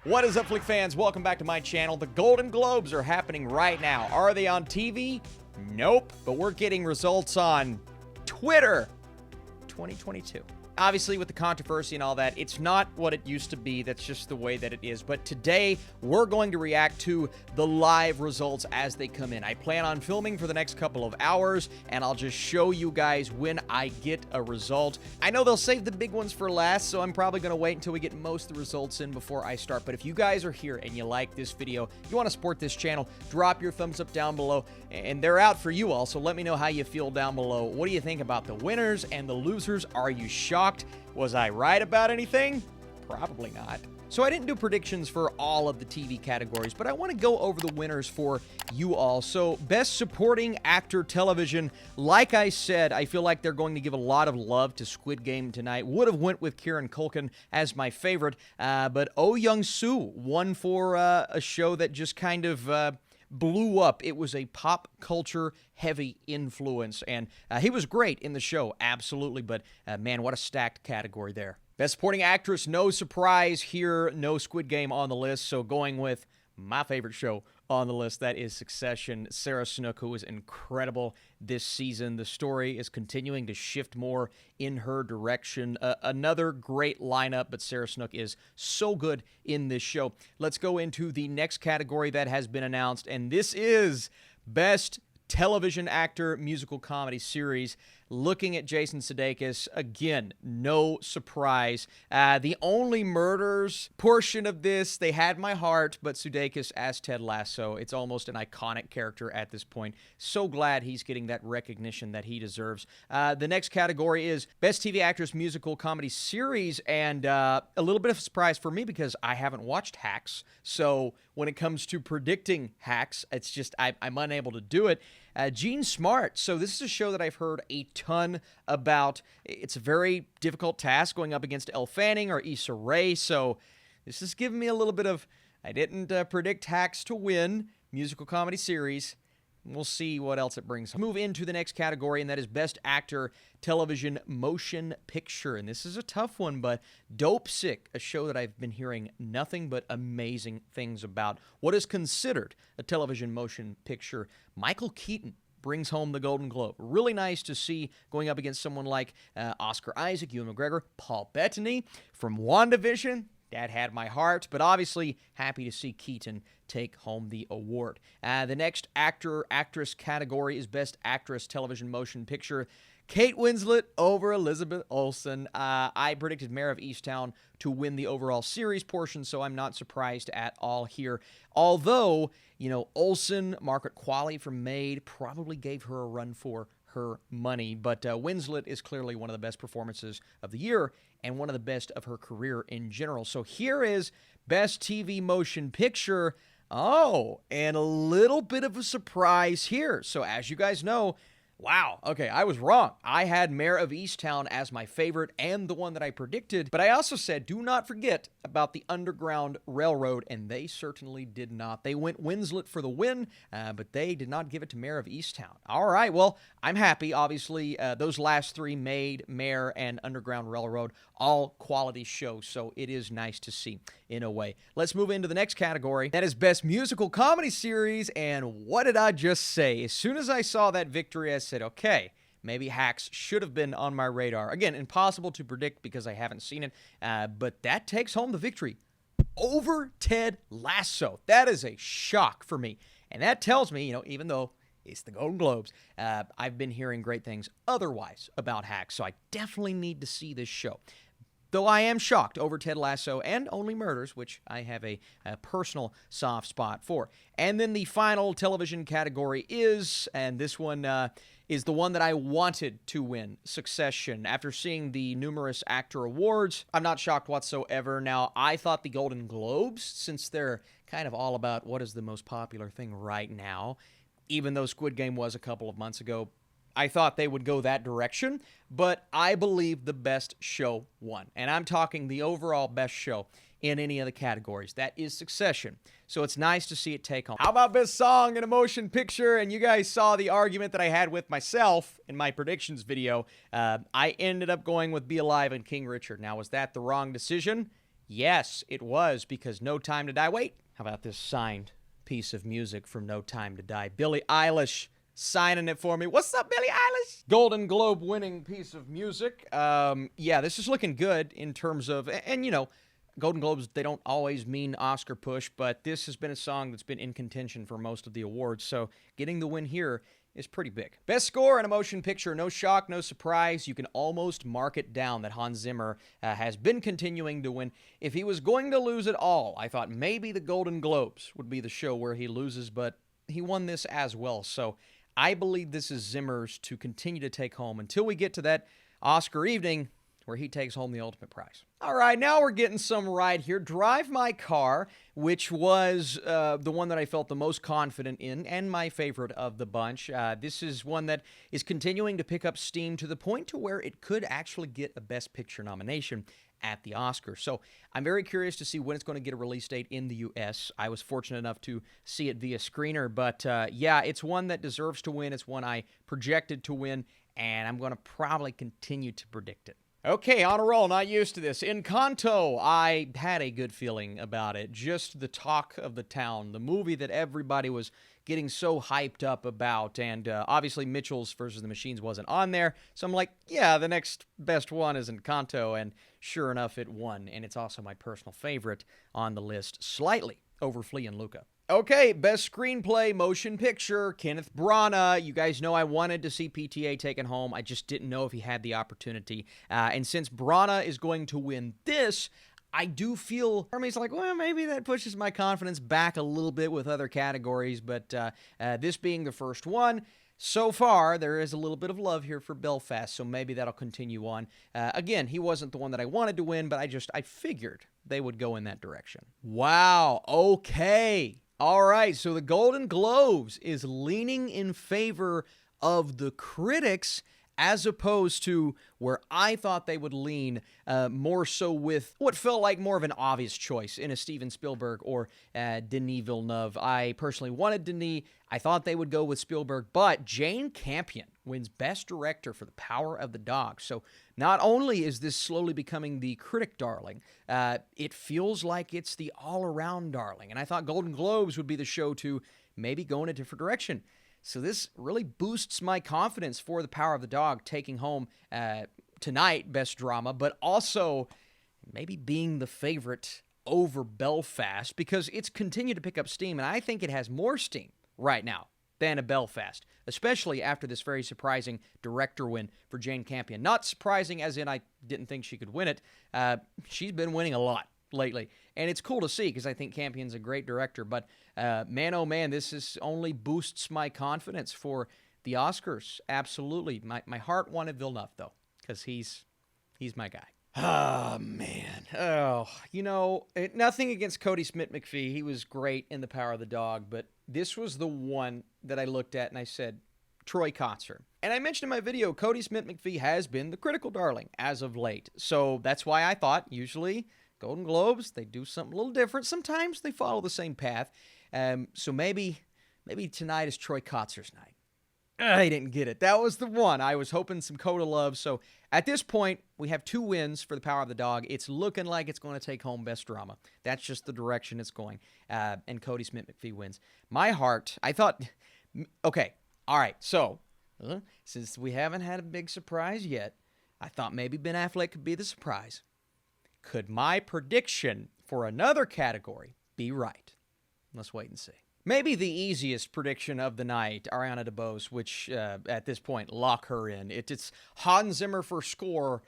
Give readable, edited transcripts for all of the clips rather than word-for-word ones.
What is up, Flick fans? Welcome back to my channel. The Golden Globes are happening right now. Are they on TV? Nope. But we're getting results on Twitter 2022. Obviously, with the controversy and all that, it's not what it used to be. That's just the way that it is. But today, we're going to react to the live results as they come in. I plan on filming for the next couple of hours, and I'll just show you guys when I get a result. I know they'll save the big ones for last, so I'm probably going to wait until we get most of the results in before I start. But if you guys are here and you like this video, you want to support this channel, drop your thumbs up down below. And they're out for you all, so let me know how you feel down below. What do you think about the winners and the losers? Are you shocked? Was I right about anything? Probably not. So I didn't do predictions for all of the TV categories, but I want to go over the winners for you all. So Best Supporting Actor Television, like I said, I feel like they're going to give a lot of love to Squid Game tonight. Would have went with Kieran Culkin as my favorite, but Oh Young-soo won for a show that just kind of blew up. It was a pop culture heavy influence, and he was great in the show, absolutely, but man, what a stacked category there. Best Supporting Actress, no surprise here, no Squid Game on the list, so going with my favorite show on the list, that is Succession. Sarah Snook, who is incredible this season. The story is continuing to shift more in her direction. Another great lineup, but Sarah Snook is so good in this show. Let's go into the next category that has been announced, and this is Best Television Actor Musical Comedy Series. Looking at Jason Sudeikis, again, no surprise. The Only Murders portion of this, they had my heart, but Sudeikis as Ted Lasso, it's almost an iconic character at this point. So glad he's getting that recognition that he deserves. The next category is Best TV Actress Musical Comedy Series, and a little bit of a surprise for me because I haven't watched Hacks, so when it comes to predicting Hacks, it's just I'm unable to do it. Gene Smart. So this is a show that I've heard a ton about. It's a very difficult task going up against Elle Fanning or Issa Rae. So this is giving me a little bit of, I didn't predict Hacks to win musical comedy series. We'll see what else it brings. Move into the next category, and that is Best Actor Television Motion Picture. And this is a tough one, but Dope Sick, a show that I've been hearing nothing but amazing things about. What is considered a television motion picture? Michael Keaton brings home the Golden Globe. Really nice to see going up against someone like Oscar Isaac, Ewan McGregor, Paul Bettany from WandaVision. That had my heart, but obviously happy to see Keaton take home the award. The next actor-actress category is Best Actress Television Motion Picture. Kate Winslet over Elizabeth Olsen. I predicted Mayor of Easttown to win the overall series portion, so I'm not surprised at all here. Although, you know, Olsen, Margaret Qualley from Maid probably gave her a run for her money, but Winslet is clearly one of the best performances of the year and one of the best of her career in general. So here is Best TV Motion Picture. Oh, and a little bit of a surprise here. So as you guys know, wow, okay, I was wrong. I had Mayor of Easttown as my favorite and the one that I predicted, but I also said do not forget about the Underground Railroad, and they certainly did not. They went Winslet for the win, but they did not give it to Mayor of Easttown. All right, well, I'm happy. Obviously, those last three, Maid, Mayor, and Underground Railroad, all quality shows, so it is nice to see in a way. Let's move into the next category. That is Best Musical Comedy Series, and what did I just say? As soon as I saw that victory, I said, okay, maybe Hacks should have been on my radar. Again, impossible to predict because I haven't seen it, but that takes home the victory over Ted Lasso. That is a shock for me, and that tells me, you know, even though it's the Golden Globes, I've been hearing great things otherwise about Hacks, so I definitely need to see this show. Though I am shocked over Ted Lasso and Only Murders, which I have a personal soft spot for. And then the final television category is, and this one is the one that I wanted to win, Succession. After seeing the numerous actor awards, I'm not shocked whatsoever. Now, I thought the Golden Globes, since they're kind of all about what is the most popular thing right now, even though Squid Game was a couple of months ago, I thought they would go that direction, but I believe the best show won. And I'm talking the overall best show in any of the categories. That is Succession. So it's nice to see it take home. How about Best Song in a Motion Picture? And you guys saw the argument that I had with myself in my predictions video. I ended up going with Be Alive and King Richard. Now, was that the wrong decision? Yes, it was, because No Time to Die. Wait, how about this signed piece of music from No Time to Die? Billie Eilish signing it for me. What's up, Billie Eilish? Golden Globe winning piece of music. Yeah, this is looking good in terms of, and you know, Golden Globes, they don't always mean Oscar push, but this has been a song that's been in contention for most of the awards, so getting the win here is pretty big. Best score in a motion picture, no shock, no surprise. You can almost mark it down that Hans Zimmer has been continuing to win. If he was going to lose it all, I thought maybe the Golden Globes would be the show where he loses, but he won this as well, so I believe this is Zimmer's to continue to take home until we get to that Oscar evening where he takes home the ultimate prize. All right, now we're getting some right here. Drive My Car, which was the one that I felt the most confident in and my favorite of the bunch. This is one that is continuing to pick up steam to the point to where it could actually get a Best Picture nomination at the Oscars. So I'm very curious to see when it's going to get a release date in the U.S. I was fortunate enough to see it via screener, but yeah, it's one that deserves to win. It's one I projected to win, and I'm going to probably continue to predict it. Okay, on a roll, not used to this. Encanto, I had a good feeling about it. Just the talk of the town, the movie that everybody was getting so hyped up about, and obviously Mitchell's versus the Machines wasn't on there, so I'm like, yeah, the next best one is Encanto, and sure enough, it won, and it's also my personal favorite on the list, slightly over Flea and Luca. Okay, best screenplay, motion picture, Kenneth Branagh. You guys know I wanted to see PTA taken home. I just didn't know if he had the opportunity. And since Branagh is going to win this, I do feel, part of me's like, well, maybe that pushes my confidence back a little bit with other categories. But this being the first one, so far, there is a little bit of love here for Belfast, so maybe that'll continue on. Again, he wasn't the one that I wanted to win, but I figured they would go in that direction. Wow, okay. All right, so the Golden Globes is leaning in favor of the critics as opposed to where I thought they would lean more so with what felt like more of an obvious choice in a Steven Spielberg or Denis Villeneuve. I personally wanted Denis. I thought they would go with Spielberg, but Jane Campion wins Best Director for The Power of the Dog. So not only is this slowly becoming the critic darling, it feels like it's the all-around darling. And I thought Golden Globes would be the show to maybe go in a different direction. So this really boosts my confidence for The Power of the Dog taking home tonight Best Drama, but also maybe being the favorite over Belfast because it's continued to pick up steam, and I think it has more steam right now than a Belfast, especially after this very surprising director win for Jane Campion. Not surprising as in I didn't think she could win it. She's been winning a lot lately, and it's cool to see because I think Campion's a great director, but man, oh man, this is only boosts my confidence for the Oscars. Absolutely. My heart wanted Villeneuve, though, because he's my guy. Oh, man. Oh, you know, nothing against Cody Smith-McPhee. He was great in The Power of the Dog, but this was the one that I looked at and I said, Troy Kotsur. And I mentioned in my video, Cody Smith-McPhee has been the critical darling as of late. So that's why I thought usually Golden Globes, they do something a little different. Sometimes they follow the same path. So maybe tonight is Troy Kotsur's night. I didn't get it. That was the one. I was hoping some Coda love. So at this point, we have 2 wins for The Power of the Dog. It's looking like it's going to take home Best Drama. That's just the direction it's going. And Cody Smith-McPhee wins. My heart, I thought, okay, all right. So since we haven't had a big surprise yet, I thought maybe Ben Affleck could be the surprise. Could my prediction for another category be right? Let's wait and see. Maybe the easiest prediction of the night, Ariana DeBose, which at this point, lock her in. It's Hans Zimmer for score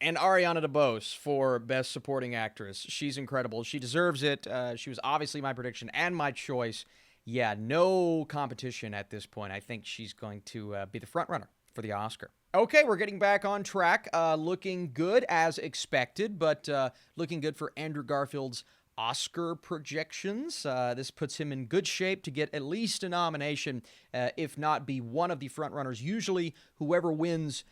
and Ariana DeBose for Best Supporting Actress. She's incredible. She deserves it. She was obviously my prediction and my choice. Yeah, no competition at this point. I think she's going to be the front runner for the Oscar. Okay, we're getting back on track. Looking good as expected, but looking good for Andrew Garfield's Oscar projections. This puts him in good shape to get at least a nomination, if not be one of the frontrunners. Usually, whoever wins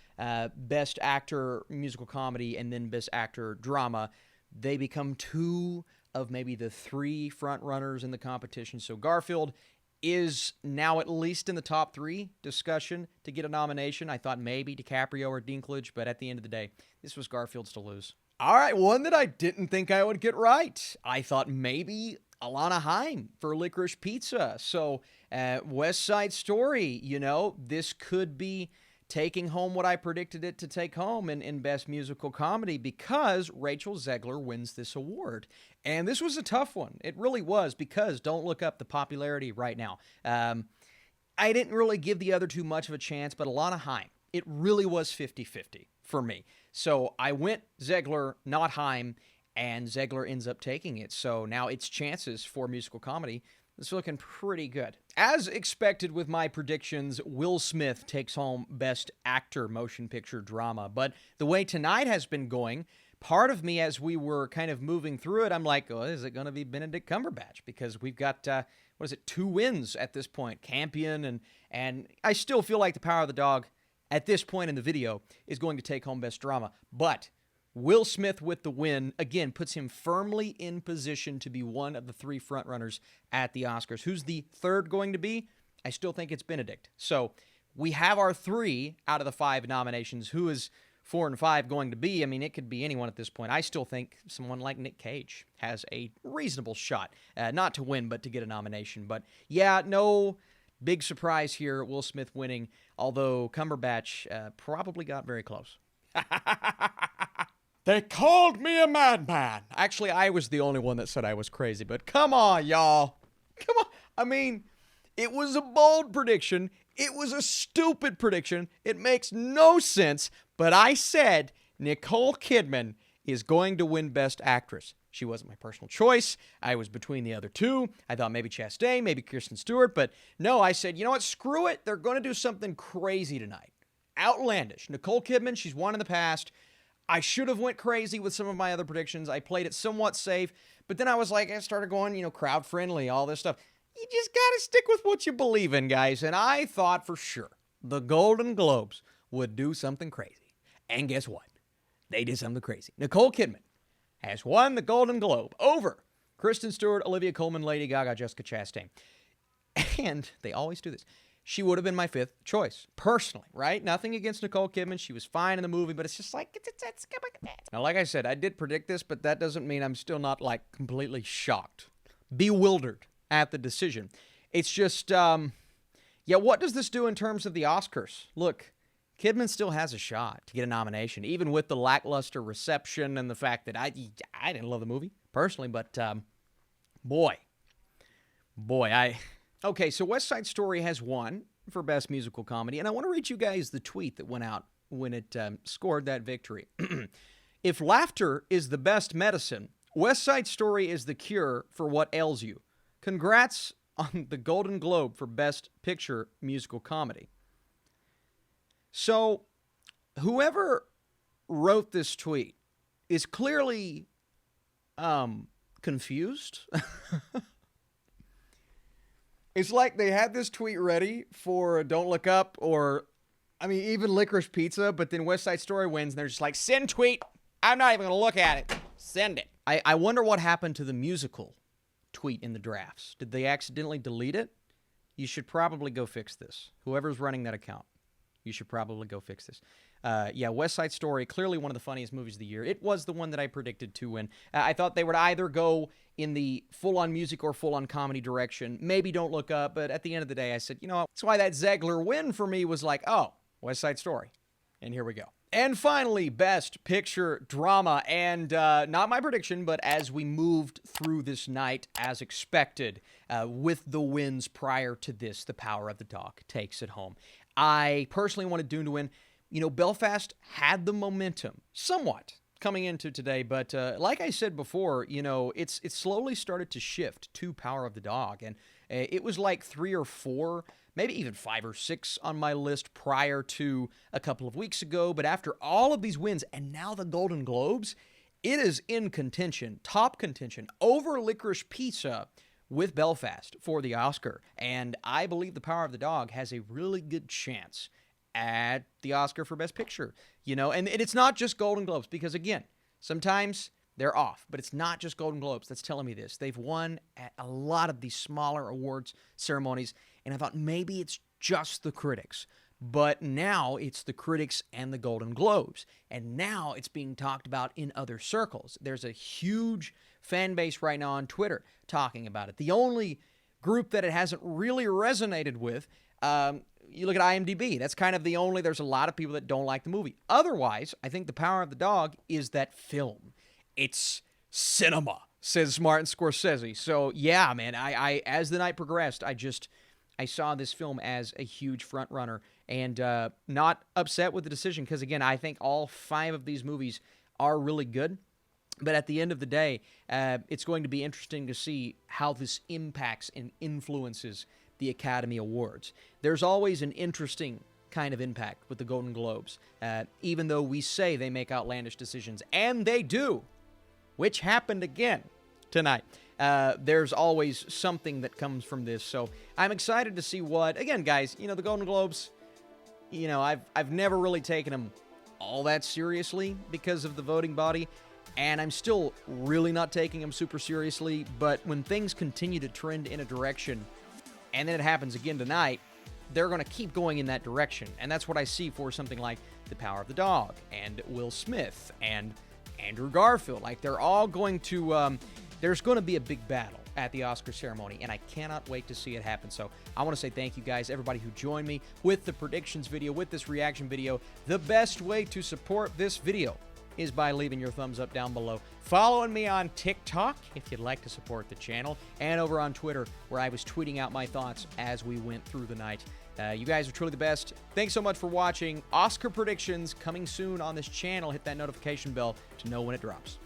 Best Actor Musical Comedy and then Best Actor Drama, they become 2 of maybe the 3 frontrunners in the competition. So Garfield is now at least in the top 3 discussion to get a nomination. I thought maybe DiCaprio or Dinklage, but at the end of the day, this was Garfield's to lose. All right, one that I didn't think I would get right. I thought maybe Alana Haim for Licorice Pizza. So, West Side Story, this could be taking home what I predicted it to take home in Best Musical Comedy because Rachel Zegler wins this award. And this was a tough one. It really was because don't look up the popularity right now. I didn't really give the other two much of a chance, but Alana Haim, it really was 50-50 for me. So I went Zegler, not Haim, and Zegler ends up taking it. So now its chances for musical comedy is looking pretty good. As expected with my predictions, Will Smith takes home Best Actor Motion Picture Drama. But the way tonight has been going, part of me as we were kind of moving through it, I'm like, oh, is it going to be Benedict Cumberbatch? Because we've got, 2 wins at this point, Campion, and I still feel like The Power of the Dog at this point in the video is going to take home Best Drama. But Will Smith with the win, again, puts him firmly in position to be one of the 3 frontrunners at the Oscars. Who's the third going to be? I still think it's Benedict. So we have our 3 out of the 5 nominations. Who is 4 and 5 going to be? I mean, it could be anyone at this point. I still think someone like Nick Cage has a reasonable shot, not to win, but to get a nomination. But yeah, no big surprise here, Will Smith winning, although Cumberbatch probably got very close. They called me a madman. Actually, I was the only one that said I was crazy, but come on, y'all. Come on. I mean, it was a bold prediction. It was a stupid prediction. It makes no sense, but I said Nicole Kidman is going to win Best Actress. She wasn't my personal choice. I was between the other 2. I thought maybe Chastain, maybe Kristen Stewart, but no, I said, you know what, screw it. They're going to do something crazy tonight. Outlandish. Nicole Kidman, she's won in the past. I should have went crazy with some of my other predictions. I played it somewhat safe, but then I was like, I started going, crowd friendly, all this stuff. You just got to stick with what you believe in, guys. And I thought for sure the Golden Globes would do something crazy. And guess what? They did something crazy. Nicole Kidman has won the Golden Globe over Kristen Stewart, Olivia Colman, Lady Gaga, Jessica Chastain. And they always do this. She would have been my 5th choice, personally, right? Nothing against Nicole Kidman. She was fine in the movie, but it's just like, Now, like I said, I did predict this, but that doesn't mean I'm still not, completely shocked, bewildered at the decision. It's just, what does this do in terms of the Oscars? Look, Kidman still has a shot to get a nomination, even with the lackluster reception and the fact that I didn't love the movie, personally, but, Okay, so West Side Story has won for Best Musical Comedy, and I want to read you guys the tweet that went out when it scored that victory. If laughter is the best medicine, West Side Story is the cure for what ails you. Congrats on the Golden Globe for Best Picture Musical Comedy. So, whoever wrote this tweet is clearly confused. It's like they had this tweet ready for Don't Look Up or, even Licorice Pizza, but then West Side Story wins, and they're just like, send tweet. I'm not even going to look at it. Send it. I wonder what happened to the musical tweet in the drafts. Did they accidentally delete it? You should probably go fix this. Whoever's running that account, you should probably go fix this. West Side Story, clearly one of the funniest movies of the year. It was the one that I predicted to win. I thought they would either go in the full-on music or full-on comedy direction. Maybe Don't Look Up, but at the end of the day, I said, that's why that Zegler win for me was like, oh, West Side Story. And here we go. And finally, Best Picture Drama. And not my prediction, but as we moved through this night, as expected, with the wins prior to this, The Power of the Dog takes it home. I personally wanted Dune to win. Belfast had the momentum somewhat coming into today, but like I said before, it's slowly started to shift to Power of the Dog, and it was like 3 or 4, maybe even 5 or 6 on my list prior to a couple of weeks ago, but after all of these wins, and now the Golden Globes, it is in contention, top contention, over Licorice Pizza with Belfast for the Oscar, and I believe The Power of the Dog has a really good chance at the Oscar for Best Picture, and it's not just Golden Globes, because again, sometimes they're off, but it's not just Golden Globes that's telling me this. They've won at a lot of these smaller awards ceremonies, and I thought maybe it's just the critics. But now it's the critics and the Golden Globes. And now it's being talked about in other circles. There's a huge fan base right now on Twitter talking about it. The only group that it hasn't really resonated with, you look at IMDb. That's kind of the only, there's a lot of people that don't like the movie. Otherwise, I think The Power of the Dog is that film. It's cinema, says Martin Scorsese. So yeah, man, I as the night progressed, I saw this film as a huge front runner, and not upset with the decision, because again, I think all 5 of these movies are really good. But at the end of the day, it's going to be interesting to see how this impacts and influences the Academy Awards. There's always an interesting kind of impact with the Golden Globes, even though we say they make outlandish decisions, and they do, which happened again tonight. There's always something that comes from this, so I'm excited to see what, again, guys, the Golden Globes, I've never really taken them all that seriously because of the voting body, and I'm still really not taking them super seriously, but when things continue to trend in a direction, and then it happens again tonight, they're going to keep going in that direction, and that's what I see for something like The Power of the Dog, and Will Smith, and Andrew Garfield. Like, they're all going to, there's going to be a big battle at the Oscar ceremony, and I cannot wait to see it happen. So I want to say thank you guys, everybody who joined me with the predictions video, with this reaction video. The best way to support this video is by leaving your thumbs up down below, following me on TikTok if you'd like to support the channel, and over on Twitter, where I was tweeting out my thoughts as we went through the night. You guys are truly the best. Thanks so much for watching. Oscar predictions coming soon on this channel. Hit that notification bell to know when it drops.